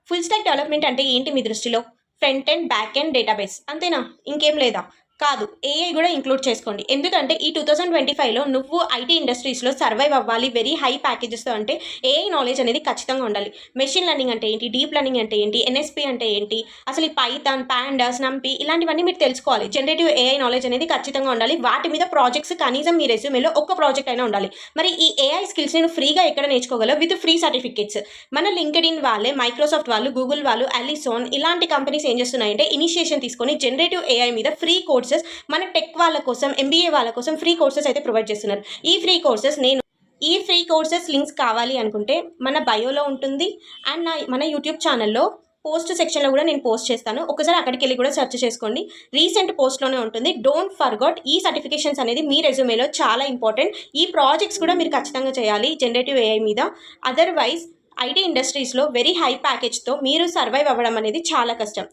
Full stack development అంటే ఏంటి మీ దృష్టిలో? Front end, back end, database అంతేనా? ఇంకేం లేదా? కాదు. ఏఐ గూడా ఇంక్లూడ్ చేసుకోండి. ఎందుకంటే ఈ 2025లో నువ్వు ఐటీ ఇండస్ట్రీస్‌లో సర్వైవ్ అవ్వాలి వెరీ హై ప్యాకేజెస్‌తో అంటే ఏఐ నాలెడ్జ్ అనేది ఖచ్చితంగా ఉండాలి. మెషిన్ లెర్నింగ్ అంటే ఏంటి? డీప్ లెర్నింగ్ అంటే ఏంటి? ఎన్ఎస్‌పి అంటే ఏంటి? అసలు ఈ పైథాన్, పాండాస్, నంపి ఇలాంటివన్నీ మీరు తెలుసుకోవాలి. జనరేటివ్ ఏఐ నాలెడ్జ్ అనేది ఖచ్చితంగా ఉండాలి. వాటి మీద ప్రాజెక్ట్స్ కనీసం మీ రెజ్యూమేలో ఒక్క ప్రాజెక్ట్ అయినా ఉండాలి. మరి ఈ ఏఐ స్కిల్స్‌ని నువ్వు ఫ్రీగా ఎక్కడ నేర్చుకోగలవు? With free certificates. మన లింక్డ్ఇన్ వాళ్ళే, మైక్రోసాఫ్ట్ వాళ్ళు, గూగుల్ వాళ్ళు, అలిసోన్ ఇలాంటి కంపెనీస్ ఏం చేస్తున్నాయంటే ఇనిషియేషన్ తీసుకొని జనరేటివ్ ఏఐ మీద ఫ్రీ కోర్సెస్ మన టెక్ వాళ్ళ కోసం, ఎంబీఏ వాళ్ళ కోసం ఫ్రీ కోర్సెస్ అయితే ప్రొవైడ్ చేస్తున్నారు. ఈ ఫ్రీ కోర్సెస్ లింక్స్ కావాలి అనుకుంటే మన బయోలో ఉంటుంది అండ్ మన యూట్యూబ్ ఛానల్లో పోస్ట్ సెక్షన్లో కూడా నేను పోస్ట్ చేస్తాను. ఒకసారి అక్కడికి వెళ్ళి కూడా సెర్చ్ చేసుకోండి. రీసెంట్ పోస్ట్లోనే ఉంటుంది. డోంట్ ఫర్గట్ ఈ సర్టిఫికేషన్స్ అనేది మీ రెజ్యూమేలో చాలా ఇంపార్టెంట్. ఈ ప్రాజెక్ట్స్ కూడా మీరు ఖచ్చితంగా చేయాలి జనరేటివ్ ఏఐ మీద. అదర్వైజ్ ఐటీ ఇండస్ట్రీస్లో వెరీ హై ప్యాకేజ్తో మీరు సర్వైవ్ అవ్వడం అనేది చాలా కష్టం.